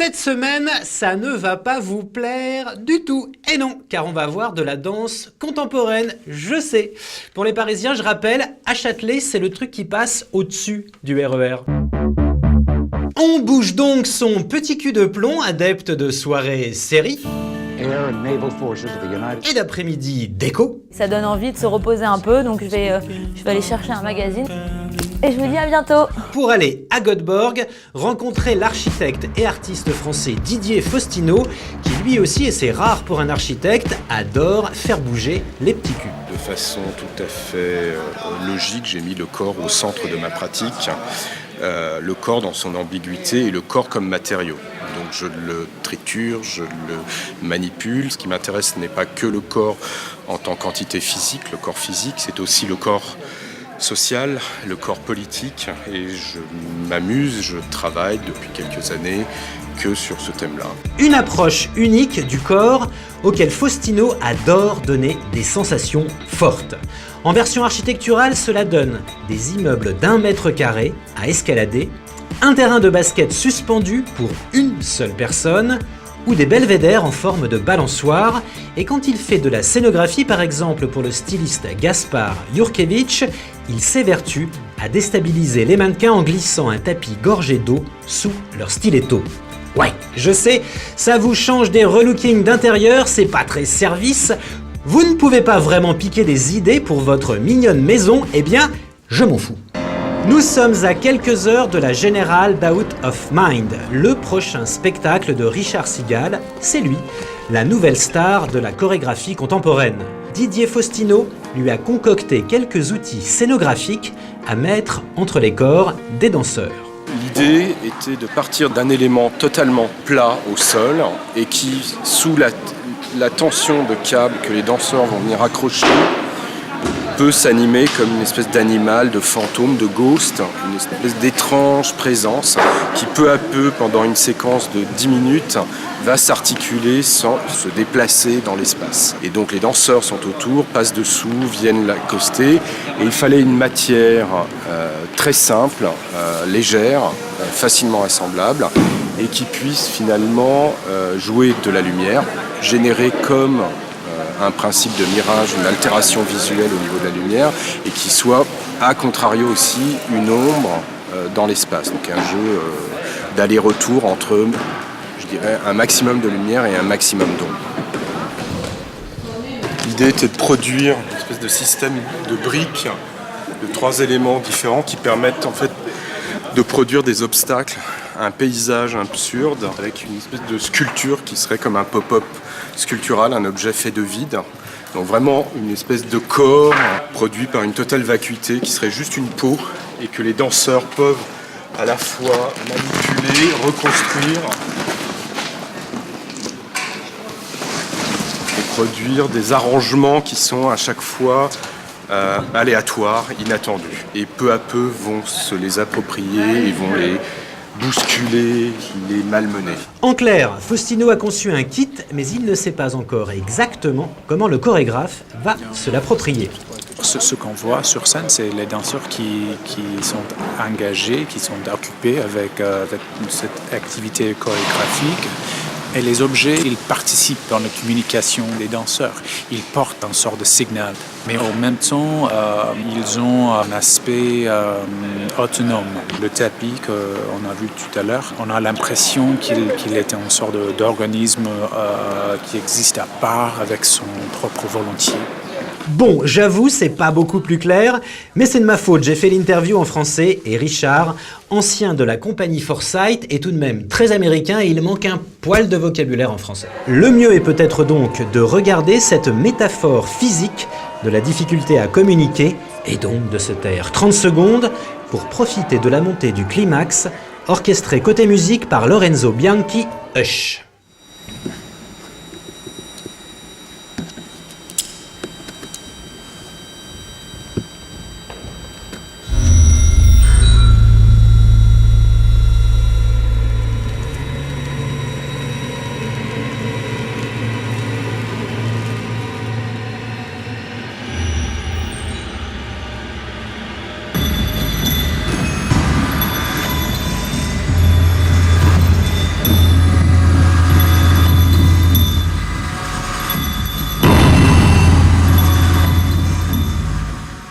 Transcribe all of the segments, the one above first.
Cette semaine, ça ne va pas vous plaire du tout. Et non, car on va voir de la danse contemporaine, je sais. Pour les Parisiens, je rappelle, à Châtelet, c'est le truc qui passe au-dessus du RER. On bouge donc son petit cul de plomb, adepte de soirée série et d'après-midi déco. Ça donne envie de se reposer un peu, donc je vais aller chercher un magazine. Et je vous dis à bientôt. Pour aller à Göteborg, rencontrer l'architecte et artiste français Didier Faustino, qui lui aussi, et c'est rare pour un architecte, adore faire bouger les petits culs. De façon tout à fait logique, j'ai mis le corps au centre de ma pratique. Le corps dans son ambiguïté et le corps comme matériau. Donc je le triture, je le manipule. Ce qui m'intéresse n'est pas que le corps en tant qu'entité physique, le corps physique, c'est aussi le corps social, le corps politique. Et je m'amuse, je travaille depuis quelques années que sur ce thème-là. Une approche unique du corps auquel Faustino adore donner des sensations fortes. En version architecturale, cela donne des immeubles d'1 mètre carré à escalader, un terrain de basket suspendu pour une seule personne, ou des belvédères en forme de balançoire. Et quand il fait de la scénographie, par exemple pour le styliste Gaspar Jurkevich, il s'évertue à déstabiliser les mannequins en glissant un tapis gorgé d'eau sous leur stiletto. Ouais, je sais, ça vous change des relookings d'intérieur, c'est pas très service. Vous ne pouvez pas vraiment piquer des idées pour votre mignonne maison, eh bien, je m'en fous. Nous sommes à quelques heures de la Générale d'Out of Mind, le prochain spectacle de Richard Segal. C'est lui, la nouvelle star de la chorégraphie contemporaine. Didier Faustino lui a concocté quelques outils scénographiques à mettre entre les corps des danseurs. L'idée était de partir d'un élément totalement plat au sol et qui, sous la tension de câbles que les danseurs vont venir accrocher, peut s'animer comme une espèce d'animal, de fantôme, de ghost, une espèce d'étrange présence qui peu à peu, pendant une séquence de 10 minutes, va s'articuler sans se déplacer dans l'espace. Et donc les danseurs sont autour, passent dessous, viennent l'accoster. Et il fallait une matière très simple, légère, facilement assemblable, et qui puisse finalement jouer de la lumière, générer comme un principe de mirage, une altération visuelle au niveau de la lumière, et qui soit, à contrario aussi, une ombre dans l'espace. Donc un jeu d'aller-retour entre, je dirais, un maximum de lumière et un maximum d'ombre. L'idée était de produire une espèce de système de briques, de 3 éléments différents qui permettent en fait de produire des obstacles, un paysage absurde avec une espèce de sculpture qui serait comme un pop-up sculptural, un objet fait de vide. Donc vraiment une espèce de corps produit par une totale vacuité qui serait juste une peau et que les danseurs peuvent à la fois manipuler, reconstruire et produire des arrangements qui sont à chaque fois aléatoires, inattendus. Et peu à peu vont se les approprier et vont les bousculer, les malmener. En clair, Faustino a conçu un kit, mais il ne sait pas encore exactement comment le chorégraphe va se l'approprier. Ce qu'on voit sur scène, c'est les danseurs qui sont engagés, qui sont occupés avec cette activité chorégraphique. Et les objets, ils participent dans la communication des danseurs. Ils portent une sorte de signal. Mais en même temps, ils ont un aspect autonome. Le tapis qu'on a vu tout à l'heure, on a l'impression qu'il est une sorte d'organisme qui existe à part avec son propre volonté. Bon, j'avoue, c'est pas beaucoup plus clair, mais c'est de ma faute, j'ai fait l'interview en français et Richard, ancien de la compagnie Forsyth, est tout de même très américain et il manque un poil de vocabulaire en français. Le mieux est peut-être donc de regarder cette métaphore physique de la difficulté à communiquer et donc de se taire 30 secondes pour profiter de la montée du climax, orchestré côté musique par Lorenzo Bianchi, Hush.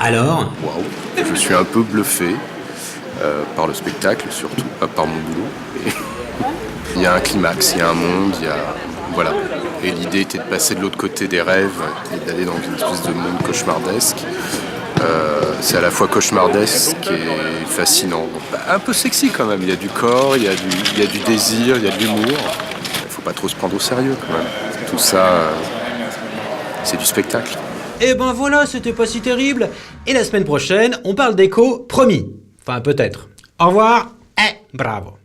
Alors? Waouh. Je suis un peu bluffé par le spectacle, surtout, pas par mon boulot. Et il y a un climax, il y a un monde, il y a... Voilà. Et l'idée était de passer de l'autre côté des rêves et d'aller dans une espèce de monde cauchemardesque. C'est à la fois cauchemardesque et fascinant. Un peu sexy quand même. Il y a du corps, il y a du désir, il y a de l'humour. Il faut pas trop se prendre au sérieux quand même. Tout ça, c'est du spectacle. Et ben voilà, c'était pas si terrible. Et la semaine prochaine, on parle d'écho, promis. Enfin, peut-être. Au revoir. Bravo.